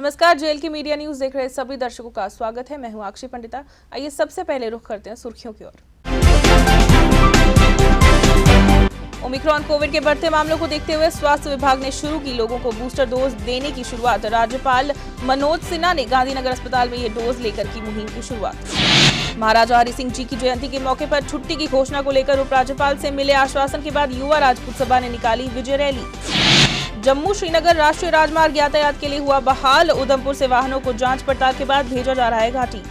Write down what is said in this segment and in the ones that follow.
नमस्कार, जेएल की media news देख रहे सभी दर्शकों का स्वागत है। मैं हूं अक्षय पंडिता। आइए सबसे पहले रुख करते हैं सुर्खियों की ओर। ओमिक्रॉन कोविड के बढ़ते मामलों को देखते हुए स्वास्थ्य विभाग ने शुरू की लोगों को बूस्टर डोज देने की शुरुआत। राज्यपाल मनोज सिन्हा ने गांधीनगर अस्पताल में ये डोज लेकर की मुहिम की शुरुआत। महाराजा हरि सिंह जी की जयंती के मौके पर छुट्टी की घोषणा को लेकर उपराज्यपाल से मिले आश्वासन के बाद युवा राजपूत सभा ने निकाली विजय रैली। जम्मू श्रीनगर राष्ट्रीय राजमार्ग यातायात के लिए हुआ बहाल। उधमपुर से वाहनों को जांच पड़ताल के बाद भेजा जा रहा है घाटी।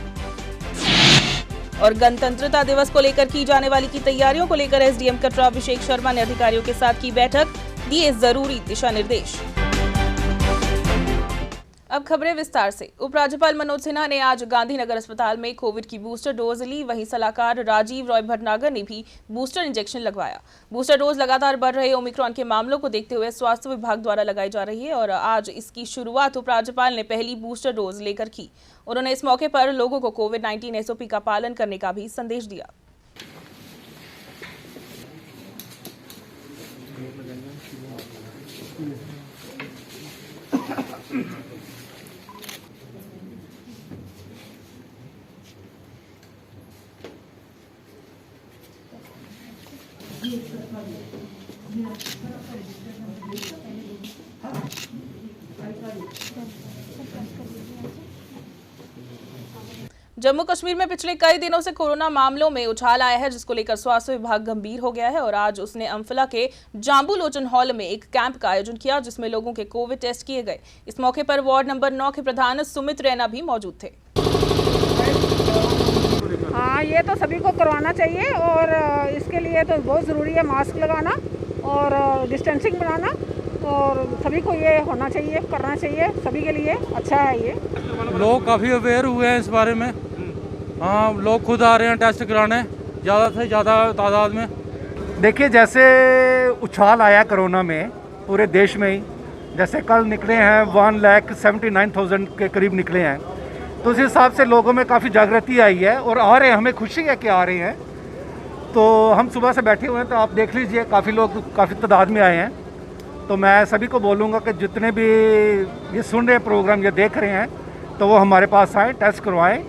और गणतंत्रता दिवस को लेकर की जाने वाली की तैयारियों को लेकर एसडीएम कटरा अभिषेक शर्मा ने अधिकारियों के साथ की बैठक, दिए जरूरी दिशा निर्देश। अब खबरें विस्तार से। उपराज्यपाल मनोज सिन्हा ने आज गांधीनगर अस्पताल में कोविड की बूस्टर डोज ली। वहीं सलाहकार राजीव रॉय भटनागर ने भी बूस्टर इंजेक्शन लगवाया। बूस्टर डोज लगातार बढ़ रहे ओमिक्रॉन के मामलों को देखते हुए स्वास्थ्य विभाग द्वारा लगाई जा रही है और आज इसकी शुरुआत उपराज्यपाल ने पहली बूस्टर डोज लेकर की। उन्होंने इस मौके पर लोगों को कोविड-19 एसओपी का पालन करने का भी संदेश दिया। जम्मू कश्मीर में पिछले कई दिनों से कोरोना मामलों में उछाल आया है, जिसको लेकर स्वास्थ्य विभाग गंभीर हो गया है और आज उसने अम्फला के जाम्बू लोचन हॉल में एक कैंप का आयोजन किया, जिसमें लोगों के कोविड टेस्ट किए गए। इस मौके पर वार्ड नंबर 9 के प्रधान सुमित रैना भी मौजूद थे। हाँ, ये तो सभी को करवाना चाहिए और इसके लिए तो बहुत ज़रूरी है मास्क लगाना और डिस्टेंसिंग बनाना, और सभी को ये होना चाहिए, करना चाहिए, सभी के लिए अच्छा है। ये लोग काफ़ी अवेयर हुए हैं इस बारे में। हाँ, लोग खुद आ रहे हैं टेस्ट कराने ज़्यादा से ज़्यादा तादाद में। देखिए, जैसे उछाल आया कोरोना में पूरे देश में ही, जैसे कल निकले हैं 1,79,000 के करीब निकले हैं, तो उस हिसाब से लोगों में काफ़ी जागृति आई है और आ रहे हैं। हमें खुशी है कि आ रहे हैं। तो हम सुबह से बैठे हुए हैं, तो आप देख लीजिए काफ़ी लोग काफ़ी तादाद में आए हैं। तो मैं सभी को बोलूँगा कि जितने भी ये सुन रहे हैं प्रोग्राम, ये देख रहे हैं, तो वो हमारे पास आएँ, टेस्ट करवाएँ,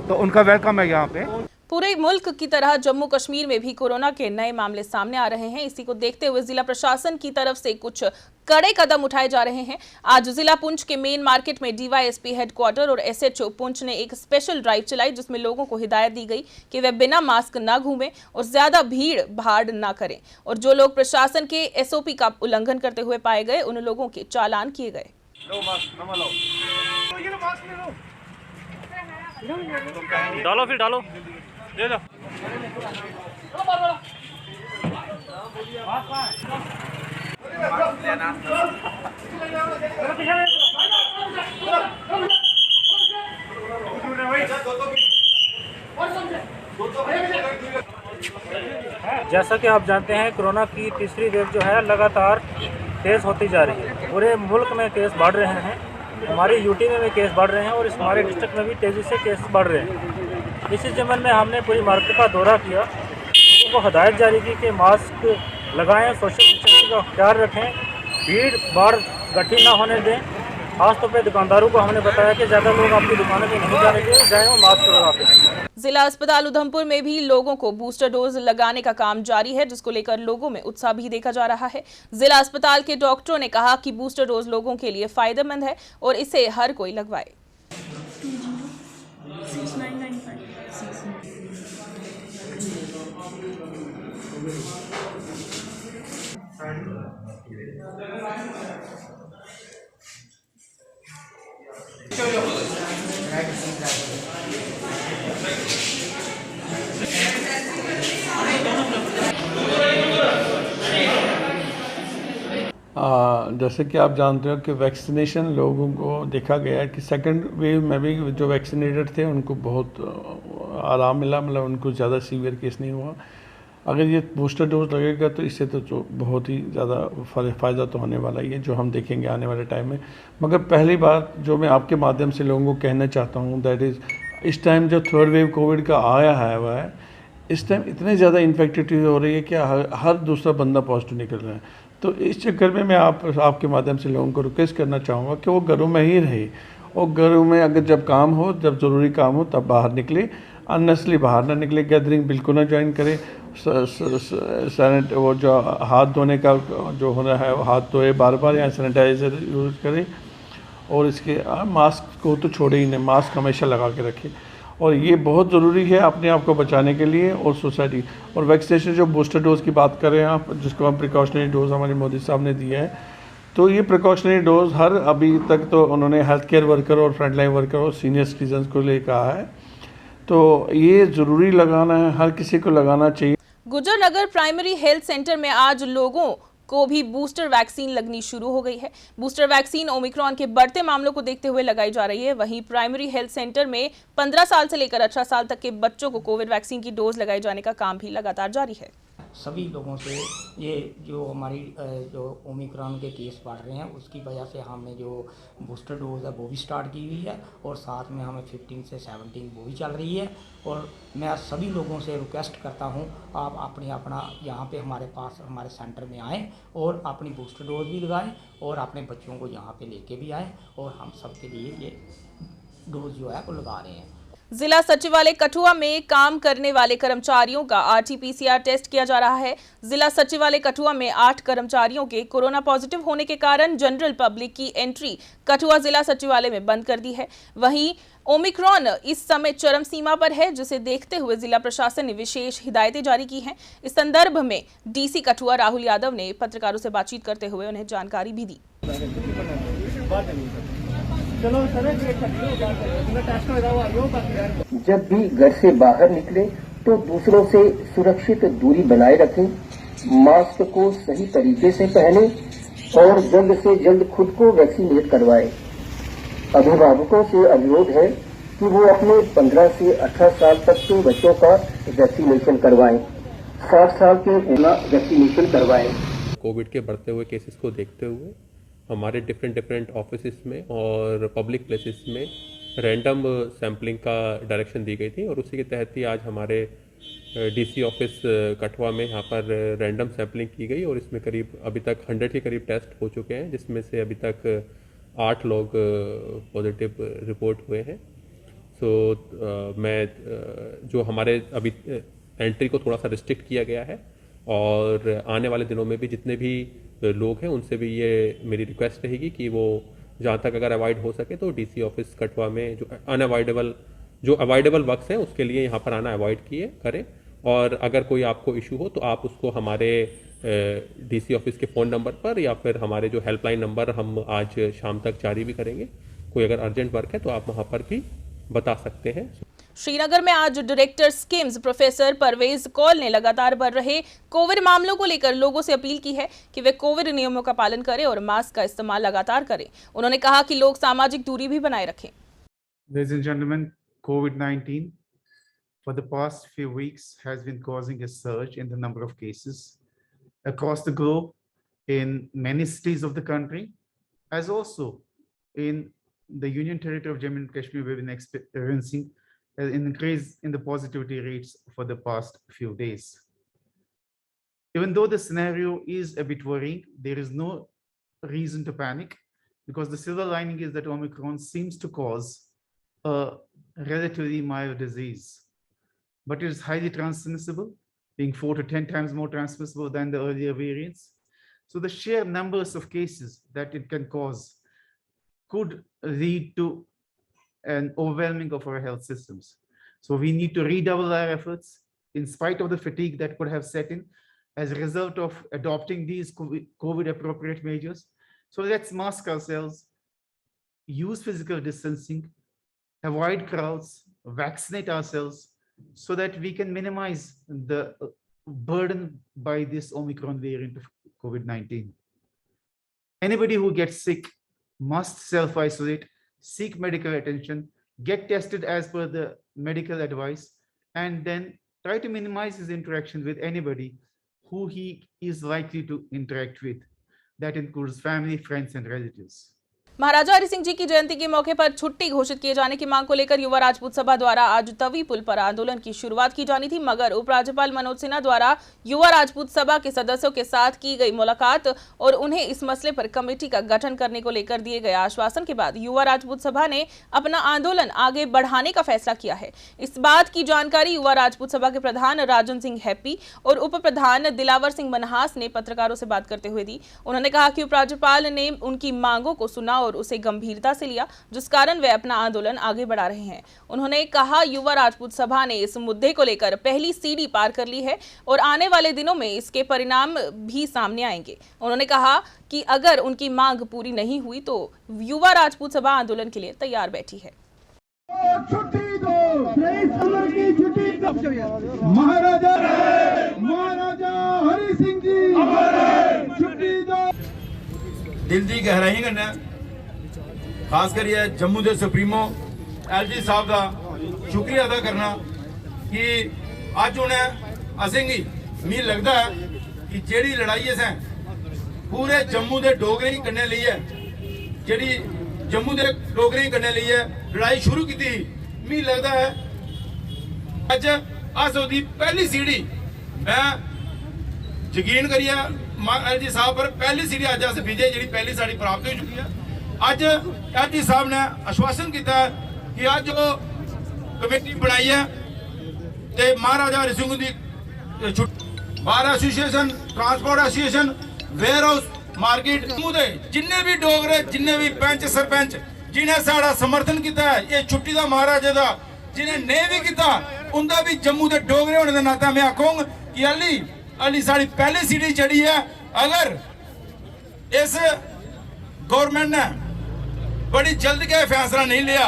तो उनका वेलकम है यहाँ पे। पूरे मुल्क की तरह जम्मू कश्मीर में भी कोरोना के नए मामले सामने आ रहे हैं। इसी को देखते हुए जिला प्रशासन की तरफ से कुछ कड़े कदम उठाए जा रहे हैं। आज जिला पुंछ के मेन मार्केट में डीवाईएसपी हेडक्वार्टर और एसएचओ पुंछ ने एक स्पेशल ड्राइव चलाई, जिसमें लोगों को हिदायत दी गई कि वे बिना मास्क न घूमें और ज्यादा भीड़ भाड़ न करें, और जो लोग प्रशासन के एसओपी का उल्लंघन करते हुए पाए गए, उन लोगों के चालान किए गए। डालो फिर डालो, ले लो। जैसा कि आप जानते हैं, कोरोना की तीसरी वेव जो है लगातार तेज़ होती जा रही है। पूरे मुल्क में केस बढ़ रहे हैं, हमारी यूटी में भी केस बढ़ रहे हैं और इस हमारे डिस्ट्रिक्ट में भी तेज़ी से केस बढ़ रहे हैं। इसी ज़मन में हमने पूरी मार्केट का दौरा किया, लोगों को हदायत जारी की कि मास्क लगाएं, सोशल डिस्टेंसिंग का ख्याल रखें, भीड़ भाड़ इकट्ठी ना होने दें। खासतौर पर दुकानदारों को हमने बताया कि ज़्यादा लोग आपकी दुकानों में नहीं जाने दें, जाएँ वो मास्क लगा के। जिला अस्पताल उधमपुर में भी लोगों को बूस्टर डोज लगाने का काम जारी है, जिसको लेकर लोगों में उत्साह भी देखा जा रहा है। जिला अस्पताल के डॉक्टरों ने कहा कि बूस्टर डोज लोगों के लिए फायदेमंद है और इसे हर कोई लगवाए। जैसे कि आप जानते हो कि वैक्सीनेशन लोगों को देखा गया है कि सेकंड वेव में भी जो वैक्सीनेटेड थे उनको बहुत आराम मिला, मतलब उनको ज़्यादा सीवियर केस नहीं हुआ। अगर ये बूस्टर डोज लगेगा तो इससे तो जो बहुत ही ज़्यादा फ़ायदा तो होने वाला ही है, जो हम देखेंगे आने वाले टाइम में। मगर पहली बात जो मैं आपके माध्यम से लोगों को कहना चाहता हूँ, दैट इज़ इस टाइम जो थर्ड वेव कोविड का आया है वह है, इस टाइम इतने ज़्यादा इन्फेक्टिव हो रही है कि हर दूसरा बंदा पॉजिटिव निकल रहा है। तो इस चक्कर में मैं आपके माध्यम से लोगों को रिक्वेस्ट करना चाहूँगा कि वो घरों में ही रहे और घरों में अगर जब काम हो, जब ज़रूरी काम हो तब बाहर निकले, अननेसली बाहर ना निकले, गैदरिंग बिल्कुल ना ज्वाइन करें। वो जो हाथ धोने का जो होना है वो हाथ धोए बार बार, या सैनिटाइज़र यूज़ करें। और इसके मास्क को तो छोड़े ही नहीं, मास्क हमेशा लगा के रखें। और ये बहुत ज़रूरी है अपने आप को बचाने के लिए और सोसाइटी। और वैक्सीनेशन जो बूस्टर डोज़ की बात कर रहे हैं आप, जिसको हम प्रिकॉशनरी डोज़ हमारे मोदी साहब ने दिया है, तो ये प्रिकॉशनरी डोज़ हर अभी तक तो उन्होंने हेल्थ केयर वर्कर और फ्रंटलाइन वर्कर और सीनियर सिटीजन्स को ले कहा है, तो ये ज़रूरी लगाना है, हर किसी को लगाना चाहिए। गुजरनगर प्राइमरी हेल्थ सेंटर में आज लोगों को भी बूस्टर वैक्सीन लगनी शुरू हो गई है। बूस्टर वैक्सीन ओमिक्रॉन के बढ़ते मामलों को देखते हुए लगाई जा रही है। वहीं प्राइमरी हेल्थ सेंटर में 15 साल से लेकर 18 साल तक के बच्चों को कोविड वैक्सीन की डोज लगाए जाने का काम भी लगातार जारी है। सभी लोगों से ये जो हमारी जो ओमिक्रॉन के केस बढ़ रहे हैं उसकी वजह से हमने जो बूस्टर डोज है वो भी स्टार्ट की हुई है, और साथ में हमें 15 से 17 वो भी चल रही है। और मैं सभी लोगों से रिक्वेस्ट करता हूं, आप अपना यहाँ पे हमारे पास हमारे सेंटर में आएँ और अपनी बूस्टर डोज भी लगाएं और अपने बच्चों को यहाँ पे लेके भी आएँ, और हम सब के लिए ये डोज जो है वो लगा रहे हैं। जिला सचिवालय कठुआ में काम करने वाले कर्मचारियों का RT-PCR टेस्ट किया जा रहा है। जिला सचिवालय कठुआ में 8 कर्मचारियों के कोरोना पॉजिटिव होने के कारण जनरल पब्लिक की एंट्री कठुआ जिला सचिवालय में बंद कर दी है। वहीं ओमिक्रॉन इस समय चरम सीमा पर है, जिसे देखते हुए जिला प्रशासन ने विशेष हिदायतें जारी की हैं। इस संदर्भ में DC कठुआ राहुल यादव ने पत्रकारों से बातचीत करते हुए उन्हें जानकारी भी दी। जब भी घर से बाहर निकले तो दूसरों से सुरक्षित दूरी बनाए रखें, मास्क को सही तरीके से पहने और जल्द से जल्द खुद को वैक्सीनेट करवाएं। अभिभावकों से अनुरोध है कि वो अपने 15 से 18 साल तक के बच्चों का वैक्सीनेशन करवाएं, 60 साल के वैक्सीनेशन करवाएं। कोविड के बढ़ते हुए केसेस को देखते हुए हमारे डिफरेंट ऑफिसेस में और पब्लिक प्लेसेस में रैंडम सैम्पलिंग का डायरेक्शन दी गई थी, और उसी के तहत ही आज हमारे DC ऑफिस कठुआ में यहाँ पर रैंडम सैम्पलिंग की गई, और इसमें करीब अभी तक 100 के करीब टेस्ट हो चुके हैं, जिसमें से अभी तक 8 लोग पॉजिटिव रिपोर्ट हुए हैं। मैं जो हमारे अभी एंट्री को थोड़ा सा रिस्ट्रिक्ट किया गया है, और आने वाले दिनों में भी जितने भी लोग हैं उनसे भी ये मेरी रिक्वेस्ट रहेगी कि वो जहाँ तक अगर अवॉइड हो सके तो DC ऑफिस कठुआ में जो अवॉइडेबल वर्क्स हैं उसके लिए यहाँ पर आना अवॉइड करें। और अगर कोई आपको इशू हो तो आप उसको हमारे DC ऑफिस के फ़ोन नंबर पर या फिर हमारे जो हेल्पलाइन नंबर हम आज शाम तक जारी भी करेंगे, कोई अगर अर्जेंट वर्क है तो आप वहाँ पर भी बता सकते हैं। श्रीनगर में आज डायरेक्टर स्किम्स प्रोफेसर परवेज कौल ने लगातार बढ़ रहे कोविड मामलों को लेकर लोगों से अपील की है कि वे कोविड नियमों का पालन करें और मास्क का इस्तेमाल लगातार करें। उन्होंने कहा कि लोग सामाजिक दूरी भी बनाए रखें। Ladies and gentlemen, COVID-19 for the past few weeks has been causing a surge in the number of cases across the globe in many cities of the country, as also in the Union Territory of Jammu and Kashmir. We've been experiencing an increase in the positivity rates for the past few days. Even though the scenario is a bit worrying, there is no reason to panic, because the silver lining is that Omicron seems to cause a relatively mild disease, but it is highly transmissible, being 4 to 10 times more transmissible than the earlier variants. So the sheer numbers of cases that it can cause could lead to an overwhelming of our health systems. So we need to redouble our efforts in spite of the fatigue that could have set in as a result of adopting these COVID appropriate measures. So let's mask ourselves, use physical distancing, avoid crowds, vaccinate ourselves, so that we can minimize the burden by this Omicron variant of COVID-19. Anybody who gets sick must self-isolate, seek medical attention, get tested as per the medical advice, and then try to minimize his interaction with anybody who he is likely to interact with. That includes family, friends, and relatives. महाराजा हरि सिंह जी की जयंती के मौके पर छुट्टी घोषित किए जाने की मांग को लेकर युवा राजपूत सभा द्वारा आज तवी पुल पर आंदोलन की शुरुआत की जानी थी, मगर उपराज्यपाल मनोज सिन्हा द्वारा युवा राजपूत सभा के सदस्यों के साथ की गई मुलाकात और उन्हें इस मसले पर कमेटी का गठन करने को लेकर दिए गए आश्वासन के बाद युवा राजपूत सभा ने अपना आंदोलन आगे बढ़ाने का फैसला किया है। इस बात की जानकारी युवा राजपूत सभा के प्रधान राजन सिंह हैप्पी और उप प्रधान दिलावर सिंह मनहास ने पत्रकारों से बात करते हुए दी। उन्होंने कहा कि उपराज्यपाल ने उनकी मांगों को सुना और उसे गंभीरता से लिया, जिस कारण वे अपना आंदोलन आगे बढ़ा रहे हैं। उन्होंने कहा युवा राजपूत सभा ने इस मुद्दे को लेकर पहली सीढ़ी पार कर ली है और आने वाले दिनों में इसके परिणाम भी सामने आएंगे। उन्होंने कहा कि अगर उनकी मांग पूरी नहीं हुई तो युवा राजपूत सभा आंदोलन के लिए तैयार बैठी है। महाराजा हरि सिंह जी छुट्टी दो। दिल दी गहराई कन्नै खास करियै जम्मू के सुप्रीमो LG साहब का शुक्रिया अदा करना कि अज उन्हें असेंगी मी लगता है कि जेड़ी लड़ाई असें पूरे जम्मू के डोगरे कन्नै लेइयै जेड़ी जम्मू के डोगरे कन्नै लेइयै लड़ाई शुरू की, मी लगता है अज अस ओदी पहली सीढ़ी मैं यकीन करिए LG साहब पर पहली सीढ़ी अज अस विजय जी पहली साड़ी प्राप्त हो चुकी है। अज LG साहब ने आश्वासन किया कि अज जो कमेटी बनाई है ते महाराजा हरि सिंह दी bar association, transport association, warehouse market जिन्ने भी डोगरे जिन्ने भी पंच सरपंच जिन्हें साड़ा समर्थन किया है ये छुट्टी का महाराजा का जिन्हें नहीं भी किया उनका भी जम्मू के डोगरे होने के नाते मैं आखूंगा कि अली साड़ी पहली सीढ़ी चढ़ी है। अगर इस गवर्नमेंट ने बड़ी जल्द के फैसला नहीं लिया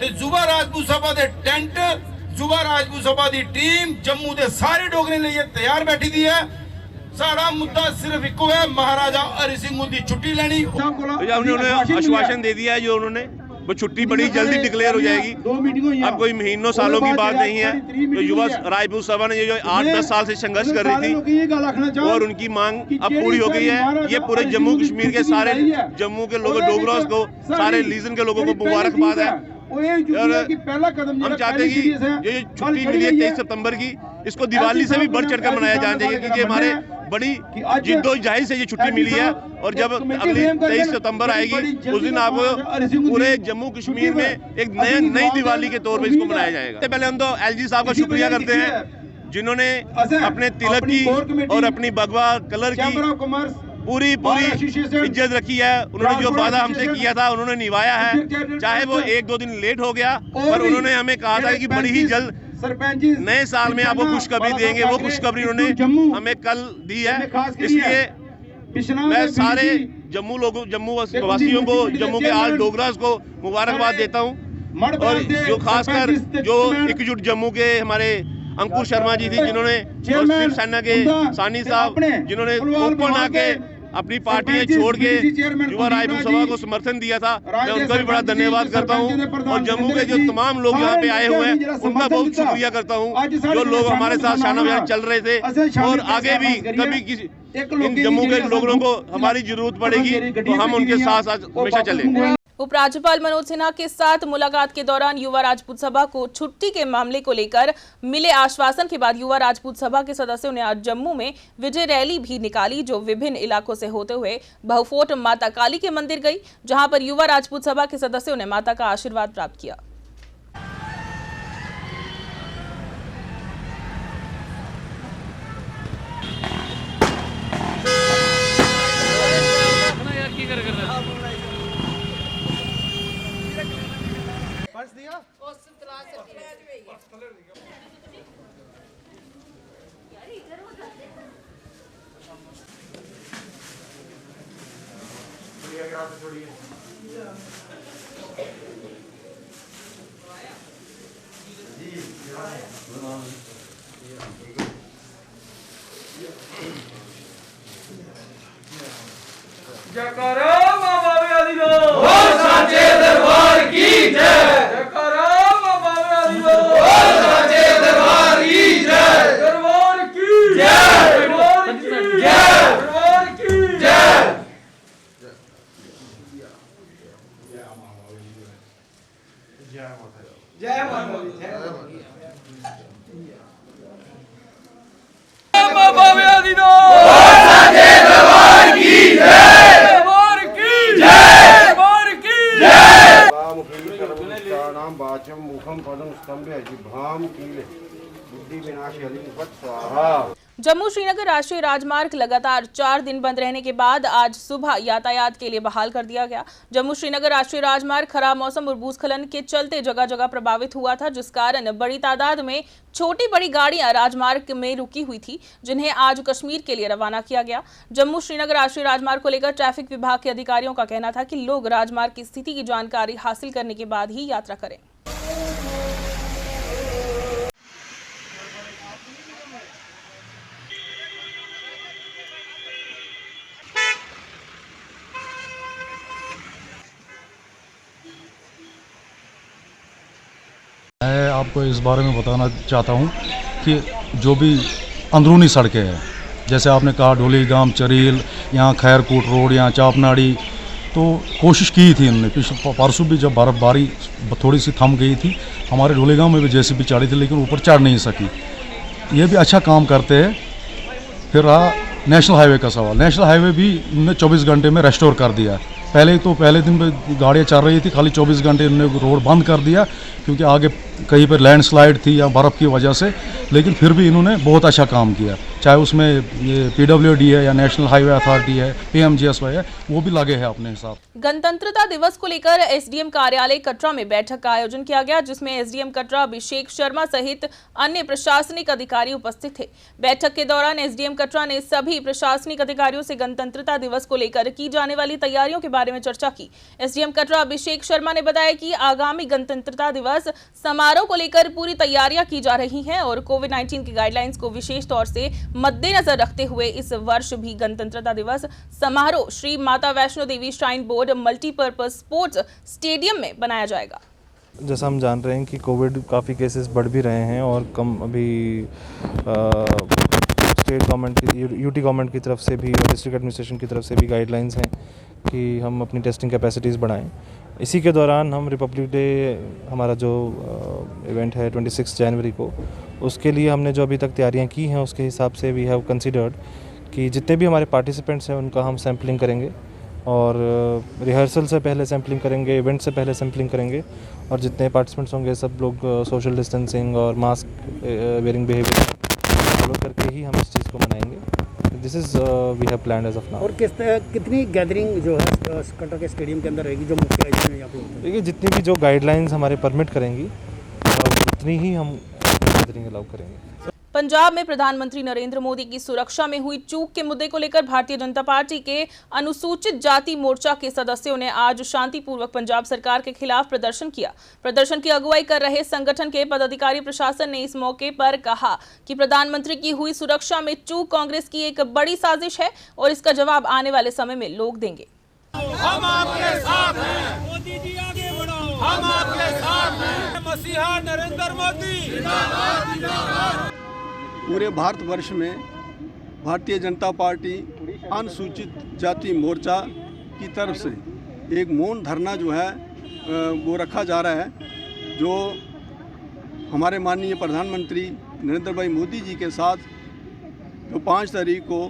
तो युवा राजपूत सभा के टेंट युवा राजपूत सभा की टीम जम्मू के सारे डोगरे लिए तैयार बैठी दी है। सारा मुद्दा सिर्फ एक है, महाराजा हरि सिंह की छुट्टी लेनी। उन्होंने आश्वासन दे दिया है जो उन्होंने वो छुट्टी बड़ी जल्दी डिक्लेयर हो जाएगी। अब कोई महीनों सालों की बात नहीं है। तो युवा राजपूत सभा ने जो 8-10 साल से संघर्ष कर रही थी और उनकी मांग अब पूरी हो गई है। ये पूरे जम्मू कश्मीर के सारे जम्मू के लोगों डोगरा को सारे रीजन के लोगों को मुबारकबाद है। और हम चाहते हैं कि ये छुट्टी मिली है 23 सितंबर की, इसको दिवाली से भी बढ़ चढ़कर मनाया जाना चाहिए क्योंकि हमारे बड़ी जिद्दोजहद से ये छुट्टी मिली है। और जब अगली 23 सितंबर आएगी उस दिन आपको पूरे जम्मू कश्मीर में एक नई दिवाली के तौर पर इसको मनाया जाएगा। पहले हम तो LG साहब का शुक्रिया करते हैं जिन्होंने अपने तिलक की और अपनी भगवा कलर की पूरी इज्जत रखी है। उन्होंने जो वादा हमसे किया था उन्होंने निभाया है, चाहे वो 1-2 दिन लेट हो गया पर उन्होंने हमें कहा था कि बड़ी ही जल्द नए साल में आपको खुशखबरी देंगे। वो खुशखबरी उन्होंने हमें कल दी है। इसलिए मैं सारे जम्मू वासियों को, जम्मू के आल डोगरास को मुबारकबाद देता हूँ। और जो खासकर जो एकजुट जम्मू के हमारे अंकुर शर्मा जी थी जिन्होंने और शिवसेना के सानी साहब जिन्होंने ओपन आके अपनी पार्टियां छोड़ के युवा राजपूत सभा को समर्थन दिया था, मैं उनका भी बड़ा धन्यवाद करता हूं। और जम्मू के जो तमाम लोग यहाँ पे आए हुए हैं उनका बहुत शुक्रिया करता हूं। जो लोग हमारे साथ शाना बयान चल रहे थे और आगे भी कभी किसी इन जम्मू के लोगों को हमारी जरूरत पड़ेगी तो हम उनके साथ हमेशा चलेंगे। उपराज्यपाल मनोज सिन्हा के साथ मुलाकात के दौरान युवा राजपूत सभा को छुट्टी के मामले को लेकर मिले आश्वासन के बाद युवा राजपूत सभा के सदस्यों ने आज जम्मू में विजय रैली भी निकाली, जो विभिन्न इलाकों से होते हुए बहुफोट माता काली के मंदिर गई, जहां पर युवा राजपूत सभा के सदस्यों ने माता का आशीर्वाद प्राप्त किया। जयकारा मां बाबे आदिवासी बोल साचे दरबार की जय। जयकारा मां बाबे आदिवासी बोल साचे दरबार की जय। दरबार की जय। दरबार की जय। दरबार की जय। जम्मू श्रीनगर राष्ट्रीय राजमार्ग लगातार 4 दिन बंद रहने के बाद आज सुबह यातायात के लिए बहाल कर दिया गया। जम्मू श्रीनगर राष्ट्रीय राजमार्ग खराब मौसम और भूस्खलन के चलते जगह जगह प्रभावित हुआ था, जिस कारण बड़ी तादाद में छोटी बड़ी गाड़ियां राजमार्ग में रुकी हुई थी, जिन्हें आज कश्मीर के लिए रवाना किया गया। जम्मू श्रीनगर राष्ट्रीय राजमार्ग को लेकर ट्रैफिक विभाग के अधिकारियों का कहना था कि लोग राजमार्ग की स्थिति की जानकारी हासिल करने के बाद ही यात्रा करें। मैं आपको इस बारे में बताना चाहता हूं कि जो भी अंदरूनी सड़कें हैं, जैसे आपने कहा ढोलीगाम, चरील, यहाँ खैरकोट रोड, यहाँ चापनाड़ी, तो कोशिश की थी इन्होंने। परसों भी जब बर्फबारी थोड़ी सी थम गई थी, हमारे ढोलीगाम में भी जेसीबी चढ़ी थी, लेकिन ऊपर चढ़ नहीं सकी। ये भी अच्छा काम करते हैं। फिर रहा नेशनल हाईवे का सवाल। नेशनल हाईवे भी इन्होंने 24 घंटे में रेस्टोर कर दिया। पहले दिन में गाड़ियाँ चल रही थी, खाली 24 घंटे इन्होंने रोड बंद कर दिया, क्योंकि आगे कहीं पर लैंडस्लाइड थी या बर्फ़ की वजह से। लेकिन फिर भी इन्होंने बहुत अच्छा काम किया, चाहे उसमें ये PWD है या नेशनल हाईवे अथॉरिटी है, PMGSY है, वो भी लगे हैं अपने हिसाब। गणतंत्रता दिवस को लेकर SDM कार्यालय कटरा में बैठक का आयोजन किया गया, जिसमें SDM कटरा अभिषेक शर्मा सहित अन्य प्रशासनिक अधिकारी उपस्थित थे। बैठक के दौरान SDM कटरा ने सभी प्रशासनिक अधिकारियों से गणतंत्रता दिवस को लेकर की जाने वाली तैयारियों के बारे में चर्चा की। SDM कटरा अभिषेक शर्मा ने बताया कि आगामी गणतंत्रता दिवस समारोह को लेकर पूरी तैयारियां की जा रही हैं और कोविड-19 की गाइडलाइंस को विशेष तौर से मद्देनजर रखते हुए इस वर्ष भी गणतंत्रता दिवस समारोह Shri Mata Vaishno Devi shrine board multipurpose sports stadium में बनाया जाएगा। जैसा हम जान रहे हैं कि कोविड काफ़ी केसेस बढ़ भी रहे हैं और कम अभी स्टेट गवर्नमेंट की, यूटी गवर्नमेंट की तरफ से भी और डिस्ट्रिक्ट एडमिनिस्ट्रेशन की तरफ से भी गाइडलाइंस हैं कि हम अपनी टेस्टिंग कैपेसिटीज़ बढ़ाएं। इसी के दौरान हम रिपब्लिक डे हमारा जो इवेंट है 26 जनवरी को, उसके लिए हमने जो अभी तक तैयारियां की हैं उसके हिसाब से वी हैव कंसिडर्ड कि जितने भी हमारे पार्टिसिपेंट्स हैं उनका हम सैम्पलिंग करेंगे और रिहर्सल से पहले सैम्पलिंग करेंगे, इवेंट से पहले सैम्पलिंग करेंगे और जितने पार्टिसिपेंट्स होंगे सब लोग सोशल डिस्टेंसिंग और मास्क वेयरिंग बिहेवियर फॉलो करके ही हम इस चीज़ को मनाएंगे। This is we have planned as of now. और कितनी गैदरिंग जो है कटरा के स्टेडियम के अंदर रहेगी, जो मुख्य आयोजन है यहाँ पे? देखिए, जितनी भी जो गाइडलाइंस हमारे परमिट करेंगी उतनी ही हम गैदरिंग अलाउ करेंगे। पंजाब में प्रधानमंत्री नरेंद्र मोदी की सुरक्षा में हुई चूक के मुद्दे को लेकर भारतीय जनता पार्टी के अनुसूचित जाति मोर्चा के सदस्यों ने आज शांतिपूर्वक पंजाब सरकार के खिलाफ प्रदर्शन किया। प्रदर्शन की अगुवाई कर रहे संगठन के पदाधिकारी प्रशासन ने इस मौके पर कहा कि प्रधानमंत्री की हुई सुरक्षा में चूक कांग्रेस की एक बड़ी साजिश है और इसका जवाब आने वाले समय में लोग देंगे। हम आपके साथ हैं, मोदी जी आगे बढ़ो, हम आपके साथ हैं, मसीहा नरेंद्र मोदी जिंदाबाद जिंदाबाद। पूरे भारतवर्ष में भारतीय जनता पार्टी अनुसूचित जाति मोर्चा की तरफ से एक मौन धरना जो है वो रखा जा रहा है, जो हमारे माननीय प्रधानमंत्री नरेंद्र भाई मोदी जी के साथ जो 5 तारीख को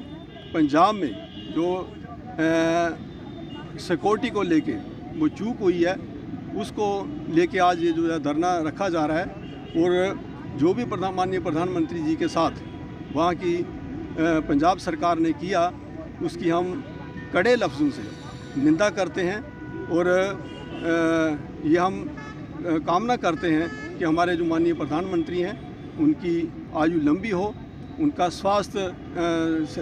पंजाब में जो सिक्योरिटी को लेके वो चूक हुई है, उसको लेके आज ये जो है धरना रखा जा रहा है। और जो भी माननीय प्रधानमंत्री जी के साथ वहाँ की पंजाब सरकार ने किया, उसकी हम कड़े लफ्ज़ों से निंदा करते हैं और ये हम कामना करते हैं कि हमारे जो माननीय प्रधानमंत्री हैं उनकी आयु लंबी हो, उनका स्वास्थ्य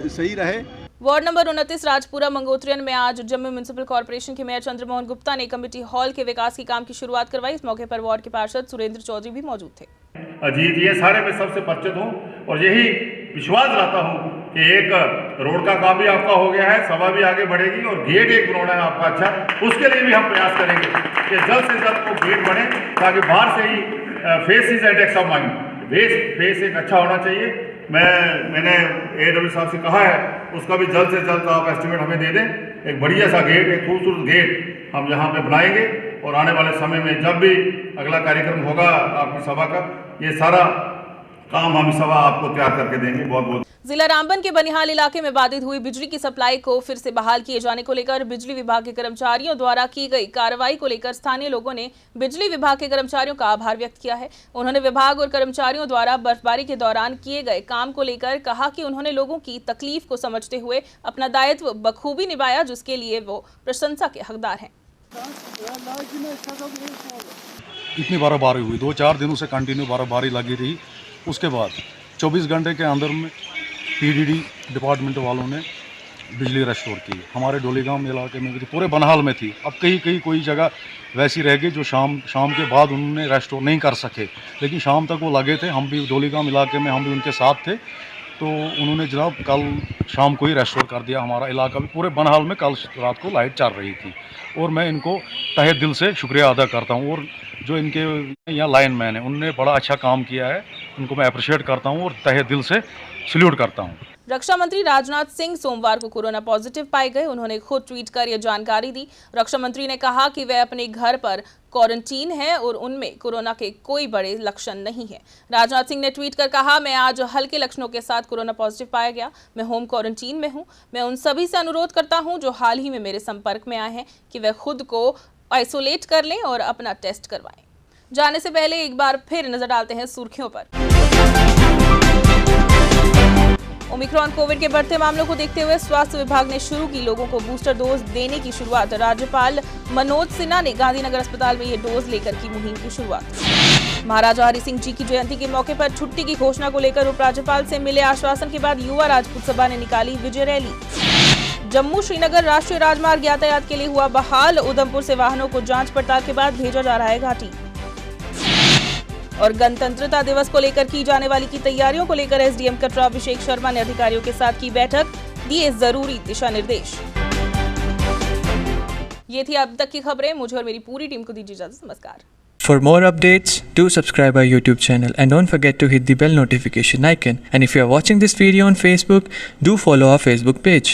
सही रहे। वार्ड नंबर 29 राजपुरा मंगोत्रियन में आज जम्मू म्युनिसिपल कॉर्पोरेशन के मेयर चंद्रमोहन गुप्ता ने कमेटी हॉल के विकास के काम की शुरुआत करवाई। इस मौके पर वार्ड के पार्षद सुरेंद्र चौधरी भी मौजूद थे। अजीत ये सारे मैं सबसे परिचित हूँ और यही विश्वास रखता हूँ कि एक रोड का काम भी आपका हो गया है, सभा भी आगे बढ़ेगी और गेट एक बनाना है आपका अच्छा, उसके लिए भी हम प्रयास करेंगे कि जल्द से जल्द वो गेट बने, ताकि बाहर से ही face is index of mind, face एक अच्छा होना चाहिए। मैंने AW साहब से कहा है, उसका भी जल्द से जल्द आप एस्टिमेट हमें दे दें। एक बढ़िया सा गेट, एक खूबसूरत गेट हम यहाँ पे बनाएंगे और आने वाले समय में जब भी अगला कार्यक्रम होगा आपकी सभा का, ये सारा काम हम सभा आपको तैयार करके देंगे। बहुत बहुत। जिला रामबन के बनिहाल इलाके में बाधित हुई बिजली की सप्लाई को फिर से बहाल किए जाने को लेकर बिजली विभाग के कर्मचारियों द्वारा की गई कार्रवाई को लेकर स्थानीय लोगों ने बिजली विभाग के कर्मचारियों का आभार व्यक्त किया है। उन्होंने विभाग और कर्मचारियों द्वारा बर्फबारी के दौरान किए गए काम को लेकर कहा कि उन्होंने लोगों की तकलीफ को समझते हुए अपना दायित्व बखूबी निभाया, जिसके लिए वो प्रशंसा के हकदार हैं। इतनी बर्फबारी हुई, 2-4 दिनों से कंटिन्यू बर्फबारी लगी रही। उसके बाद 24 घंटे के अंदर में पीडीडी डिपार्टमेंट वालों ने बिजली रेस्टोर की। हमारे डोलीगांव इलाके में भी थी, पूरे बनहाल में थी। अब कहीं कोई जगह वैसी रह गई जो शाम के बाद उन्होंने रेस्टोर नहीं कर सके, लेकिन शाम तक वो लगे थे। हम भी डोलीगांव इलाके में हम भी उनके साथ थे, तो उन्होंने जनाब कल शाम को ही रेस्टोर कर दिया। हमारा इलाका भी पूरे बनहाल में कल रात को लाइट चल रही थी, और मैं इनको तहे दिल से शुक्रिया अदा करता हूँ। और जो इनके यहाँ लाइन मैन है, उनने बड़ा अच्छा काम किया है, उनको मैं अप्रिशिएट करता हूँ और तहे दिल से सैल्यूट करता हूँ। रक्षा मंत्री राजनाथ सिंह सोमवार को कोरोना पॉजिटिव पाए गए। उन्होंने खुद ट्वीट कर यह जानकारी दी। रक्षा मंत्री ने कहा कि वे अपने घर पर क्वारंटीन हैं और उनमें कोरोना के कोई बड़े लक्षण नहीं है। राजनाथ सिंह ने ट्वीट कर कहा, मैं आज हल्के लक्षणों के साथ कोरोना पॉजिटिव पाया गया। मैं होम क्वारंटीन में हूं। मैं उन सभी से अनुरोध करता हूं जो हाल ही में मेरे संपर्क में आए हैं कि वे खुद को आइसोलेट कर लें और अपना टेस्ट करवाएं। जाने से पहले एक बार फिर नजर डालते हैं सुर्खियों पर। ओमिक्रॉन कोविड के बढ़ते मामलों को देखते हुए स्वास्थ्य विभाग ने शुरू की लोगों को बूस्टर डोज देने की शुरुआत। राज्यपाल मनोज सिन्हा ने गांधीनगर अस्पताल में ये डोज लेकर की मुहिम की शुरुआत। महाराजा हरि सिंह जी की जयंती के मौके पर छुट्टी की घोषणा को लेकर उपराज्यपाल से मिले आश्वासन के बाद युवा राजपूत सभा ने निकाली विजय रैली। जम्मू श्रीनगर राष्ट्रीय राजमार्ग यातायात के लिए हुआ बहाल। उधमपुर से वाहनों को जांच पड़ताल के बाद भेजा जा रहा है घाटी। और गणतंत्रता दिवस को लेकर की जाने वाली की तैयारियों को लेकर एसडीएम कटरा अभिषेक शर्मा ने अधिकारियों के साथ की बैठक, दिए जरूरी दिशा निर्देश। ये थी अब तक की खबरें। मुझे और मेरी पूरी टीम को दीजिए इजाजत। नमस्कार। For more updates, do subscribe our YouTube channel and don't forget to hit the bell notification icon. And if you are watching this video on Facebook, do follow our Facebook page.